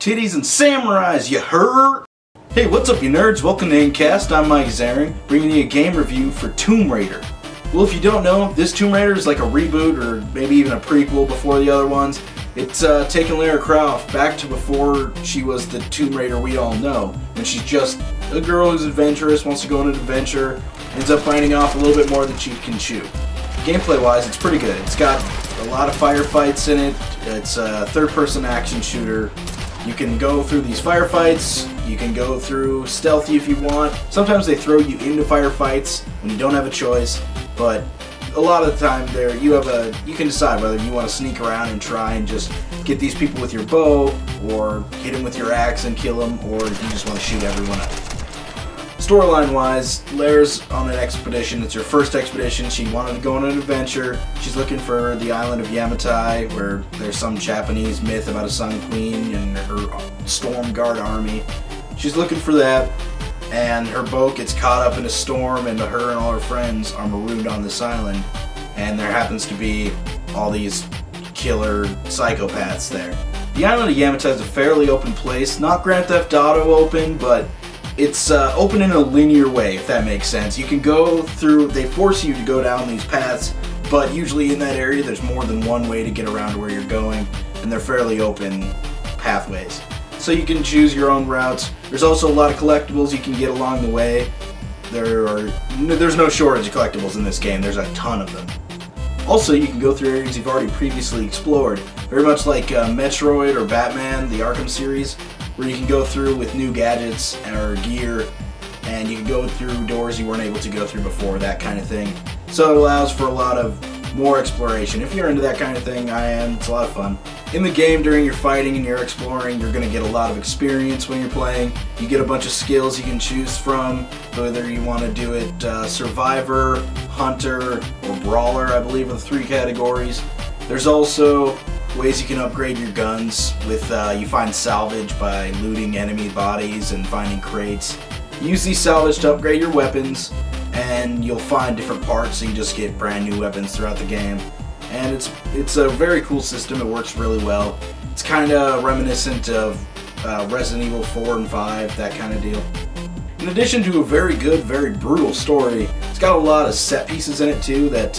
titties, and samurais, you heard? Hey, what's up you nerds? Welcome to AreYouIncast. I'm Mike Zaring, bringing you a game review for Tomb Raider. Well, if you don't know, this Tomb Raider is like a reboot or maybe even a prequel before the other ones. It's taking Lara Croft back to before she was the Tomb Raider we all know, when she's just a girl who's adventurous, wants to go on an adventure, ends up finding off a little bit more than she can chew. Gameplay-wise, it's pretty good. It's got a lot of firefights in it. It's a third-person action shooter. You can go through these firefights. You can go through stealthy if you want. Sometimes they throw you into firefights when you don't have a choice, but a lot of the time there you can decide whether you want to sneak around and try and just get these people with your bow, or hit them with your axe and kill them, or if you just want to shoot everyone up. Storyline-wise, Lara's on an expedition. It's her first expedition. She wanted to go on an adventure. She's looking for the island of Yamatai, where there's some Japanese myth about a Sun Queen and her storm guard army. She's looking for that, and her boat gets caught up in a storm, and her and all her friends are marooned on this island, and there happens to be all these killer psychopaths there. The island of Yamatai is a fairly open place, not Grand Theft Auto open, but it's open in a linear way, if that makes sense. You can go through, they force you to go down these paths, but usually in that area there's more than one way to get around to where you're going, and they're fairly open pathways. So you can choose your own routes. There's also a lot of collectibles you can get along the way. There's no shortage of collectibles in this game. There's a ton of them. Also, you can go through areas you've already previously explored, very much like Metroid or Batman, the Arkham series, where you can go through with new gadgets or gear, and you can go through doors you weren't able to go through before, that kind of thing. So it allows for a lot of more exploration. If you're into that kind of thing, I am. It's a lot of fun. In the game, during your fighting and your exploring, you're going to get a lot of experience when you're playing. You get a bunch of skills you can choose from, whether you want to do it Survivor, Hunter, or Brawler, I believe are the three categories. There's also ways you can upgrade your guns with, you find salvage by looting enemy bodies and finding crates. Use these salvage to upgrade your weapons, and you'll find different parts, so you just get brand new weapons throughout the game. And it's a very cool system. It works really well. It's kind of reminiscent of Resident Evil 4 and 5, that kind of deal. In addition to a very good, very brutal story, it's got a lot of set pieces in it too, that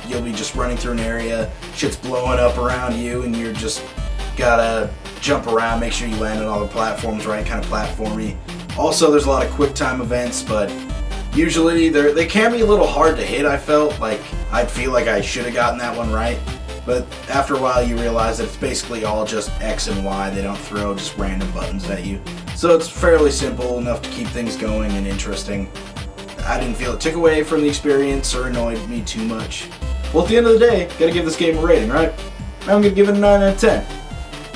you'll be just running through an area, shit's blowing up around you, and you're just gotta jump around, make sure you land on all the platforms right, kind of platformy. Also, there's a lot of quick time events, but usually they can be a little hard to hit. I feel like I should have gotten that one right, but after a while you realize that it's basically all just X and Y. They don't throw just random buttons at you. So it's fairly simple enough to keep things going and interesting. I didn't feel it took away from the experience or annoyed me too much. Well, at the end of the day, gotta give this game a rating, right? I'm gonna give it a 9 out of 10.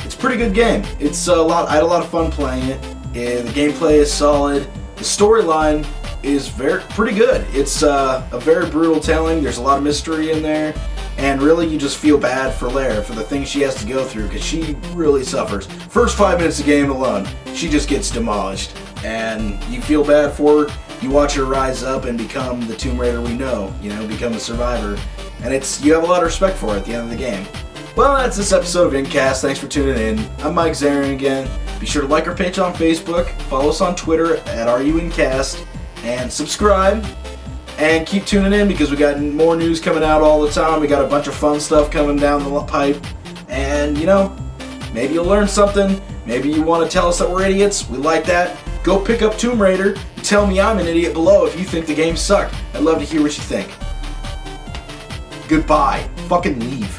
It's a pretty good game. It's a lot. I had a lot of fun playing it. The gameplay is solid. The storyline is pretty good. It's a very brutal telling. There's a lot of mystery in there, and really you just feel bad for Lara for the things she has to go through, because she really suffers. First 5 minutes of the game alone, she just gets demolished, and you feel bad for her. You watch her rise up and become the Tomb Raider we know, become a survivor, and you have a lot of respect for her at the end of the game. Well, that's this episode of AreYouIncast. Thanks for tuning in. I'm Mike Zaring again. Be sure to like our page on Facebook, follow us on Twitter at AreYouIncast, and subscribe, and keep tuning in because we got more news coming out all the time. We got a bunch of fun stuff coming down the pipe, and maybe you'll learn something. Maybe you want to tell us that we're idiots. We like that. Go pick up Tomb Raider and tell me I'm an idiot below if you think the game sucked. I'd love to hear what you think. Goodbye. Fucking leave.